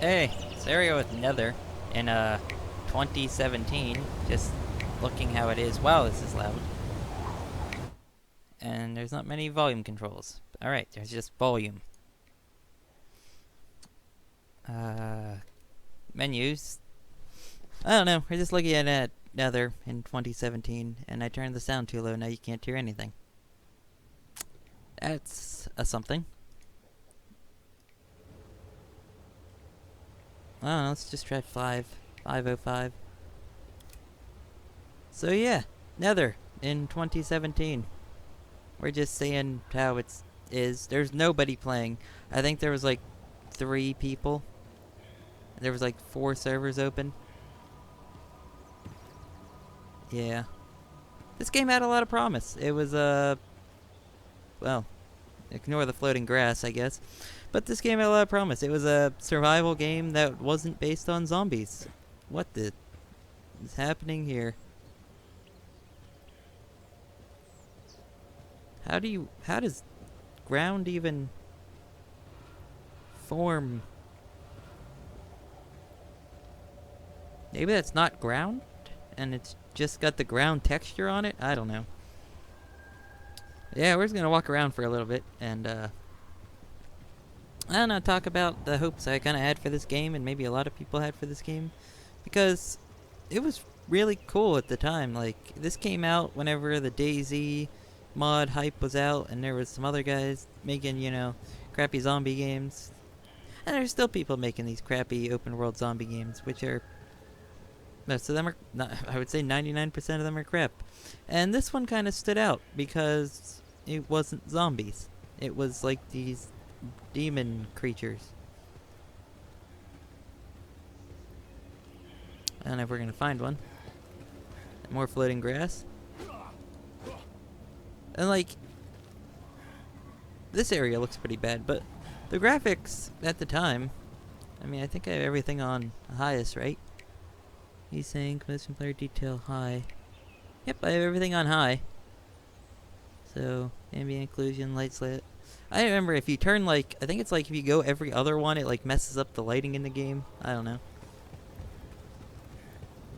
Hey, Sario with Nether in 2017. Just looking how it is. Wow, this is loud. And there's not many volume controls. Alright, there's just volume. Menus. I don't know, we're just looking at Nether in 2017, and I turned the sound too low, now you can't hear anything. That's something. I don't know, let's just try 505. So yeah, Nether in 2017. We're just seeing how it is. There's nobody playing. I think there was like 3 people. There was like 4 servers open. Yeah. This game had a lot of promise. It was well, ignore the floating grass, I guess. But this game had a lot of promise. It was a survival game that wasn't based on zombies. What is happening here? How does ground even form? Maybe that's not ground, and it's just got the ground texture on it? I don't know. Yeah, we're just gonna walk around for a little bit, and I don't know, talk about the hopes I kinda had for this game, and maybe a lot of people had for this game. Because it was really cool at the time. Like, this came out whenever the DayZ mod hype was out, and there was some other guys making, crappy zombie games. And there's still people making these crappy open world zombie games, which are, most of them are not, I would say 99% of them are crap. And this one kind of stood out because it wasn't zombies. It was like these demon creatures. I don't know if we're gonna find one. More floating grass. And like, this area looks pretty bad, but the graphics at the time, I mean, I think I have everything on highest, right? He's saying motion player detail high. Yep, I have everything on high. So, ambient occlusion, light slit. I remember if you turn I think it's like if you go every other one, it like messes up the lighting in the game. I don't know.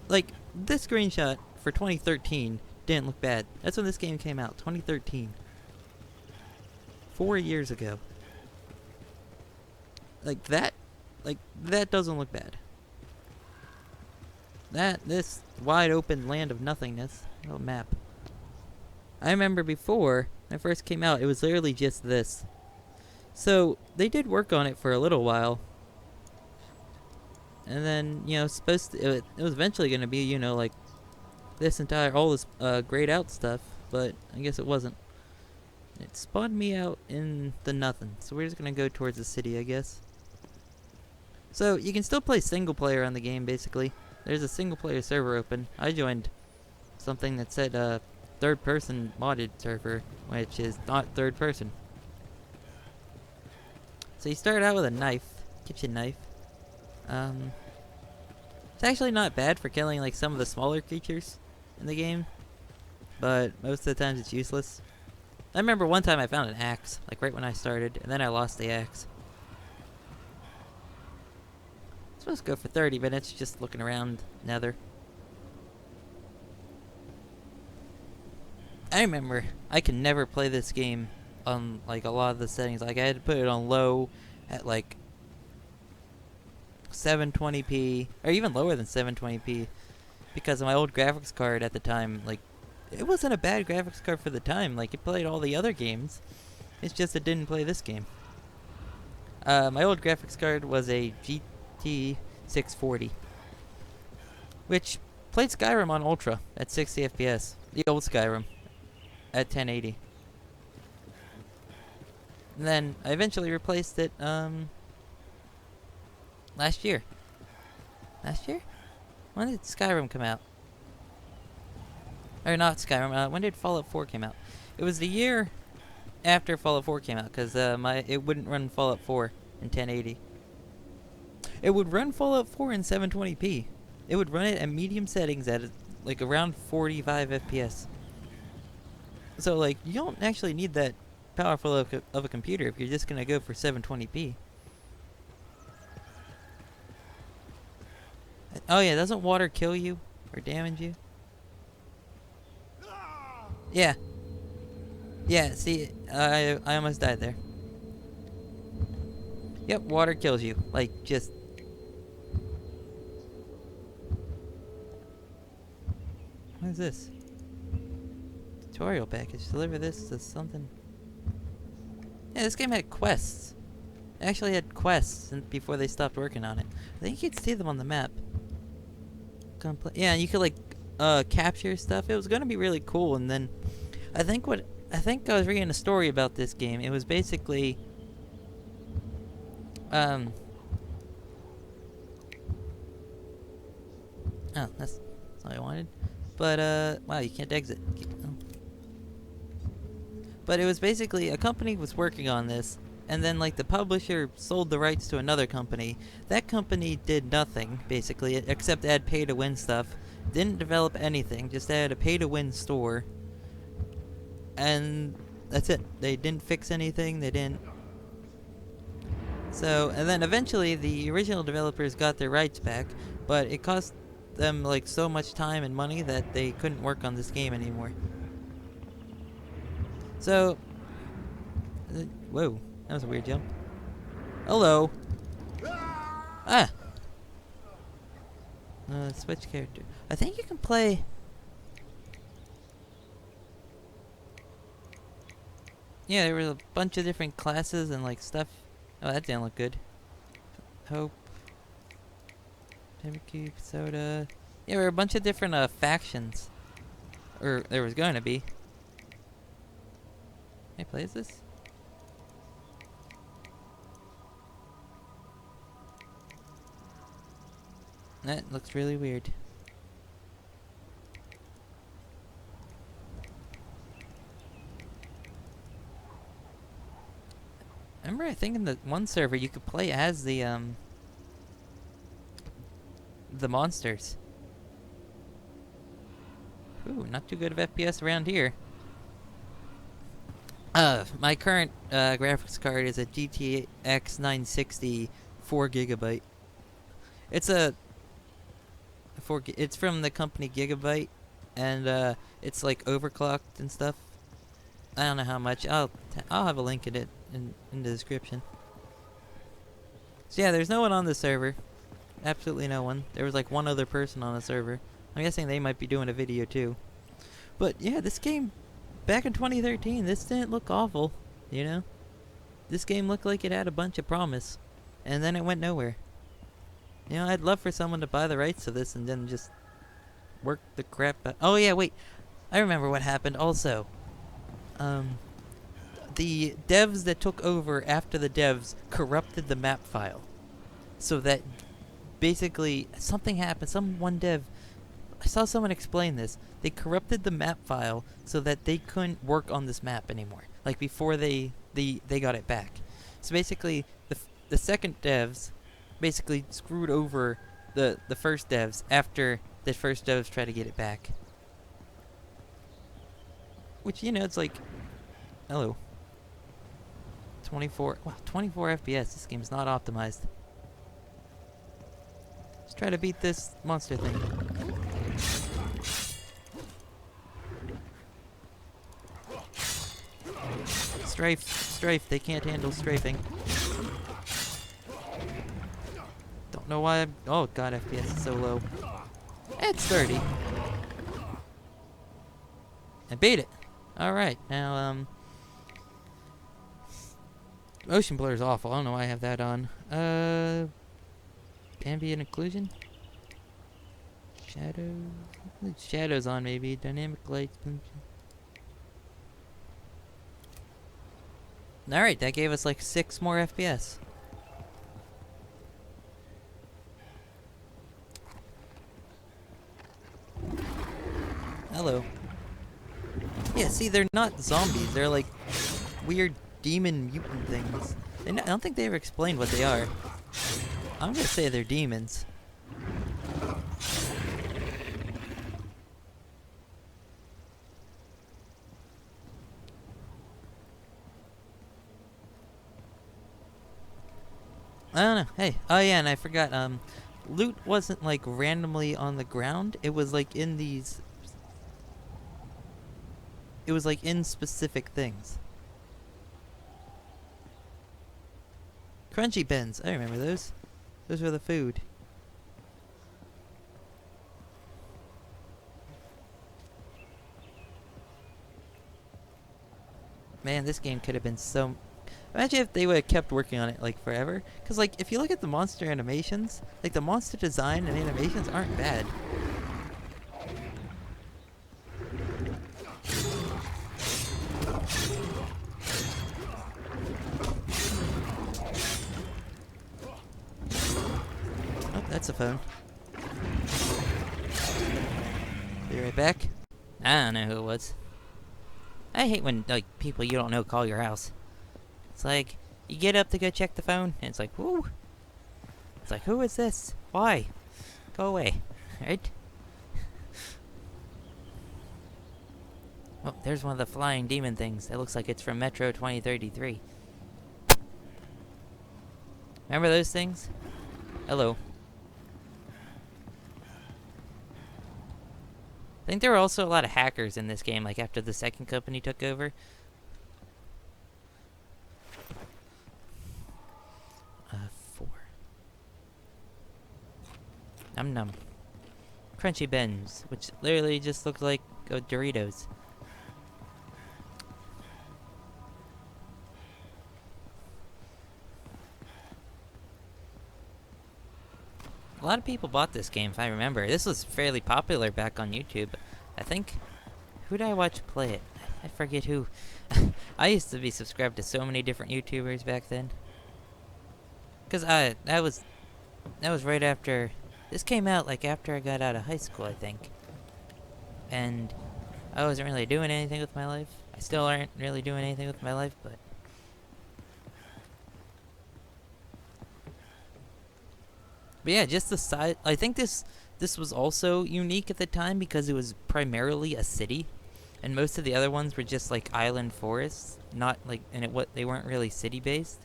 Like, this screenshot for 2013 didn't look bad. That's when this game came out, 2013. 4 years ago. Like that doesn't look bad. This wide open land of nothingness, little map. I remember before when it first came out, it was literally just this. So, they did work on it for a little while. And then, it was eventually going to be, like, all this grayed out stuff, but I guess it wasn't. It spawned me out in the nothing, so we're just going to go towards the city, I guess. So, you can still play single player on the game, basically. There's a single player server open. I joined something that said, third person modded server, which is not third person. So you start out with a knife, kitchen knife. It's actually not bad for killing like some of the smaller creatures in the game, but most of the times it's useless. I remember one time I found an axe, like right when I started, and then I lost the axe. I'm supposed to go for 30 minutes just looking around Nether. I remember I could never play this game on like a lot of the settings. Like I had to put it on low at like 720p or even lower than 720p because of my old graphics card at the time. Like, it wasn't a bad graphics card for the time. Like, it played all the other games. It's just it didn't play this game. My old graphics card was a GT 640, which played Skyrim on Ultra at 60 FPS. The old Skyrim at 1080. And then I eventually replaced it last year. Last year? When did Skyrim come out? Or not Skyrim, when did Fallout 4 come out? It was the year after Fallout 4 came out, because it wouldn't run Fallout 4 in 1080. It would run Fallout 4 in 720p. It would run it at medium settings at like around 45 FPS. So like, you don't actually need that powerful of a computer if you're just gonna go for 720p. Oh yeah, doesn't water kill you or damage you? Yeah. Yeah, see, I almost died there. Yep, water kills you. Like, just... What is this? Tutorial package. Deliver this to something... Yeah, this game had quests. It actually had quests before they stopped working on it. I think you could see them on the map. Yeah, you could, like, capture stuff. It was gonna be really cool, and then... I think I was reading a story about this game. It was basically... Oh, that's all I wanted. But, wow, you can't exit. Oh. But it was basically, a company was working on this, and then, like, the publisher sold the rights to another company. That company did nothing, basically, except add pay-to-win stuff. Didn't develop anything, just add a pay-to-win store. And that's it. They didn't fix anything, they didn't... So, and then eventually the original developers got their rights back, but it cost them, like, so much time and money that they couldn't work on this game anymore. So, whoa, that was a weird jump. Hello. Ah! Switch character. I think you can play... Yeah, there were a bunch of different classes and, like, stuff. Oh, that didn't look good. Hope. Timbercube, Soda. Yeah, there were a bunch of different, factions. Or, there was going to be. Can I play as this? That looks really weird. Remember, I think in the one server you could play as the monsters. Ooh, not too good of FPS around here. My current graphics card is a GTX 960 4GB. It's it's from the company Gigabyte, and it's like overclocked and stuff. I don't know how much. I'll have a link in it in the description. So yeah, there's no one on the server. Absolutely no one. There was like one other person on the server. I'm guessing they might be doing a video too. But yeah, this game, back in 2013, this didn't look awful, you know? This game looked like it had a bunch of promise. And then it went nowhere. You know, I'd love for someone to buy the rights to this and then just work the crap out. Oh yeah, wait. I remember what happened also. The devs that took over after the devs corrupted the map file. So that basically something happened. One dev, I saw someone explain this. They corrupted the map file so that they couldn't work on this map anymore. Like before they got it back. So basically, the second devs basically screwed over the first devs after the first devs tried to get it back. Which, you know, it's like, hello. 24 FPS. This game's not optimized. Let's try to beat this monster thing. Strafe, they can't handle strafing. Don't know why oh god, FPS is so low. It's 30. I beat it. Alright, now, motion blur is awful. I don't know why I have that on. Ambient occlusion? Shadows on, maybe. Dynamic lights. Alright, that gave us like 6 more FPS. Hello. Yeah, see, they're not zombies. They're like weird demon mutant things. I don't think they ever explained what they are. I'm gonna say they're demons. I don't know. Hey, oh yeah, and I forgot. loot wasn't like randomly on the ground. It was like in these. It was like in specific things. Crunchy bins. I remember those. Those were the food. Man, this game could have been so... Imagine if they would have kept working on it, like, forever. Because, like, if you look at the monster animations, like, the monster design and animations aren't bad. Oh, that's a phone. Be right back. I don't know who it was. I hate when, like, people you don't know call your house. It's like, you get up to go check the phone, and it's like, whoo. It's like, who is this? Why? Go away. Right? Oh, there's one of the flying demon things. That looks like it's from Metro 2033. Remember those things? Hello. I think there were also a lot of hackers in this game, like after the second company took over. 4. Num num. Crunchy bends, which literally just look like Doritos. A lot of people bought this game, if I remember. This was fairly popular back on YouTube. I think... Who did I watch play it? I forget who. I used to be subscribed to so many different YouTubers back then. Because that was right after... This came out, like, after I got out of high school, I think. And I wasn't really doing anything with my life. I still aren't really doing anything with my life, but... But yeah, just the size. I think this was also unique at the time because it was primarily a city, and most of the other ones were just like island forests, not like they weren't really city based.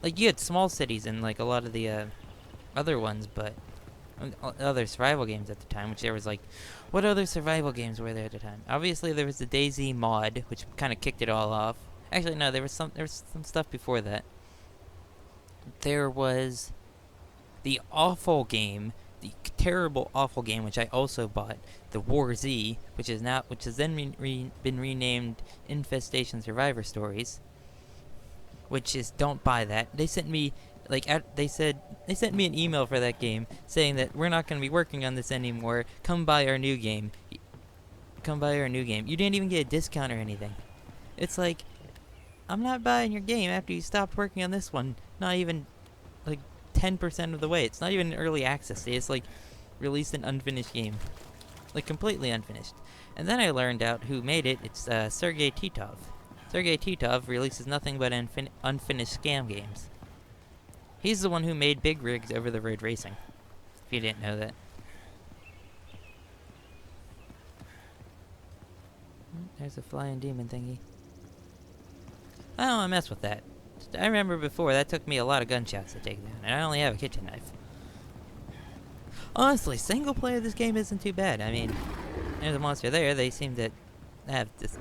Like you had small cities in like a lot of the other ones, but other survival games at the time. Which there was like, what other survival games were there at the time? Obviously there was the DayZ mod, which kind of kicked it all off. Actually no, there was some stuff before that. There was the awful game, the terrible awful game, which I also bought, the War Z, which has then been renamed Infestation Survivor Stories, which is, don't buy that. They sent me they sent me an email for that game saying that we're not going to be working on this anymore. Come buy our new game. Come buy our new game. You didn't even get a discount or anything. It's like, I'm not buying your game after you stopped working on this one. Not even, like, 10% of the way. It's not even early access. They just, like, released an unfinished game. Like, completely unfinished. And then I learned out who made it. It's Sergei Titov. Sergei Titov releases nothing but unfinished scam games. He's the one who made Big Rigs Over the Road Racing. If you didn't know that. There's a flying demon thingy. I don't want to mess with that. I remember before, that took me a lot of gunshots to take down, and I only have a kitchen knife. Honestly, single player this game isn't too bad. I mean, there's a monster there, they seem to have this...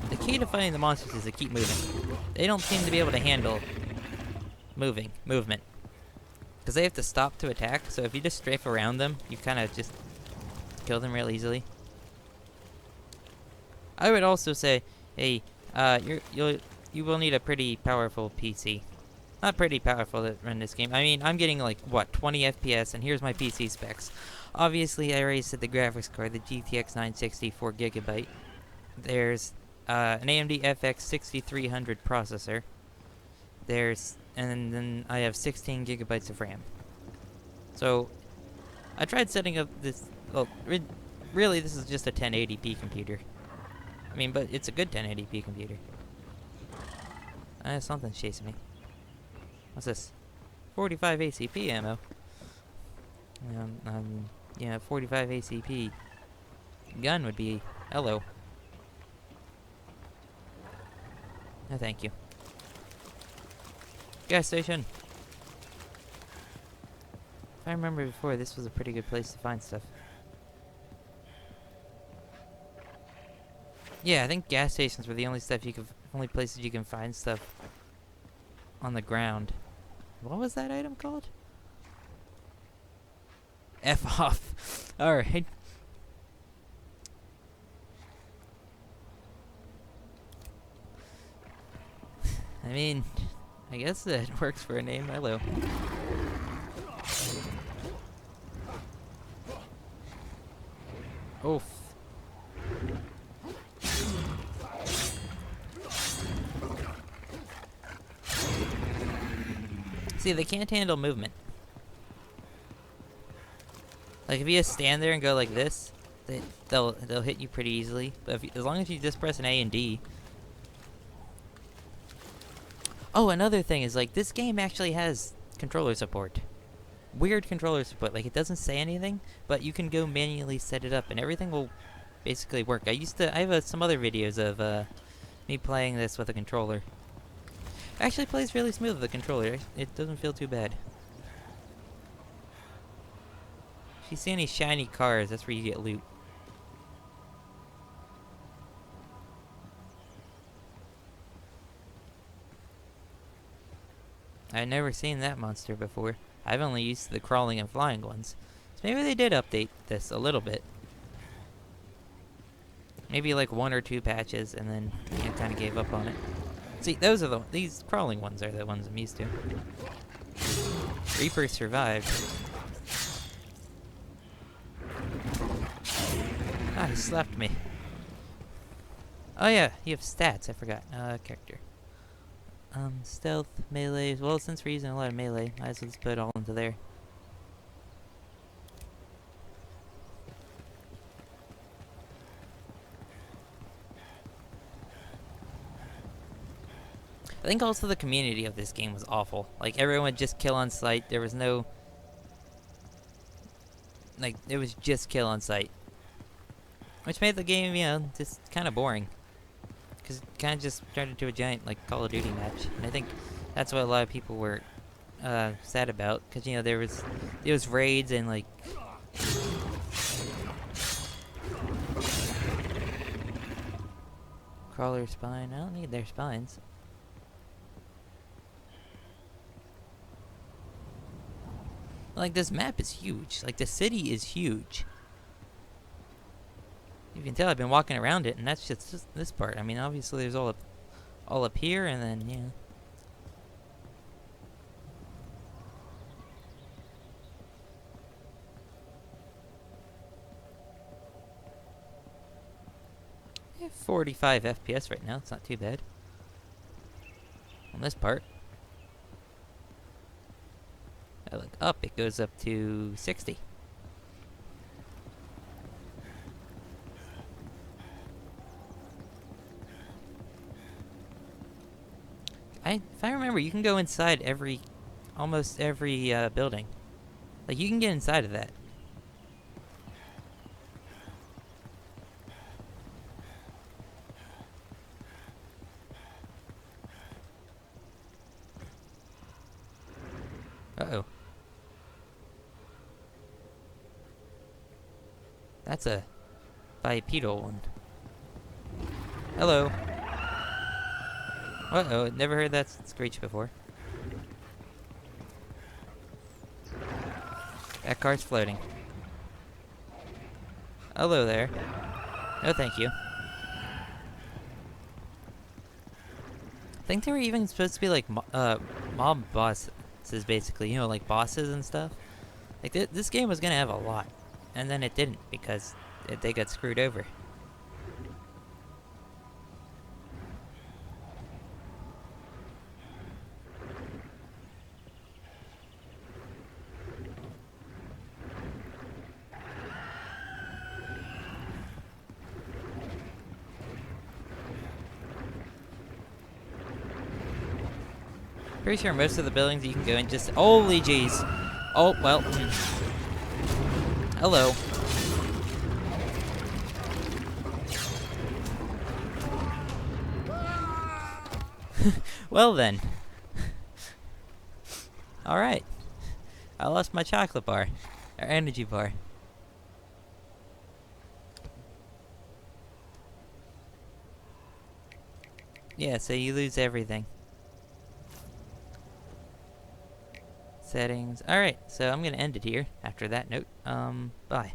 The key to fighting the monsters is to keep moving. They don't seem to be able to handle movement. Because they have to stop to attack, so if you just strafe around them, you kind of just kill them real easily. I would also say, hey, you will need a pretty powerful PC. Not pretty powerful to run this game. I mean, I'm getting like, what, 20 FPS, and here's my PC specs. Obviously, I already said the graphics card, the GTX 960, 4GB. There's an AMD FX 6300 processor. And then I have 16 gigabytes of RAM. So, I tried setting up this, well, really this is just a 1080p computer. I mean, but it's a good 1080p computer. Something's chasing me. What's this? 45 ACP ammo. Yeah, 45 ACP gun would be... Hello. No, thank you. Gas station. If I remember before, this was a pretty good place to find stuff. Yeah, I think gas stations were the only places you can find stuff on the ground. What was that item called? F off. Alright. I mean, I guess that works for a name. Hello. Oof. See, they can't handle movement. Like, if you just stand there and go like this, they'll hit you pretty easily. But as long as you just press an A and D. Oh, another thing is, like, this game actually has controller support. Weird controller support. Like, it doesn't say anything, but you can go manually set it up, and everything will basically work. I have some other videos of me playing this with a controller. It actually plays really smooth with the controller. It doesn't feel too bad. If you see any shiny cars, that's where you get loot. I've never seen that monster before. I've only used the crawling and flying ones. So maybe they did update this a little bit. Maybe like 1 or 2 patches, and then kind of gave up on it. See, these crawling ones are the ones I'm used to. Reaper survived. Ah, he slapped me. Oh yeah, you have stats. I forgot. Character. Stealth, melee. Well, since we're using a lot of melee, might as well just put it all into there. I think also the community of this game was awful. Like, everyone would just kill on sight. There was no... Like, it was just kill on sight. Which made the game, just kind of boring. Because it kind of just turned into a giant, like, Call of Duty match. And I think that's what a lot of people were sad about. Because, there was raids and, like... Crawler spine. I don't need their spines. Like, this map is huge. Like, the city is huge. You can tell I've been walking around it, and that's just this part. I mean, obviously there's all up here, and then, yeah. I have 45 FPS right now. It's not too bad. On this part. I look up, it goes up to 60. If I remember, you can go inside almost every building. Like, you can get inside of that. Uh-oh. That's a bipedal one. Hello. Uh-oh, never heard that screech before. That car's floating. Hello there. No, thank you. I think they were even supposed to be like mob bosses, basically. Like bosses and stuff. Like this game was gonna have a lot, and then it didn't because they got screwed over. Pretty sure most of the buildings you can go in just... Holy jeez. Oh, well. Hello. Well then. Alright. I lost my chocolate bar. Or energy bar. Yeah, so you lose everything. Settings. Alright, so I'm gonna end it here after that note. Bye.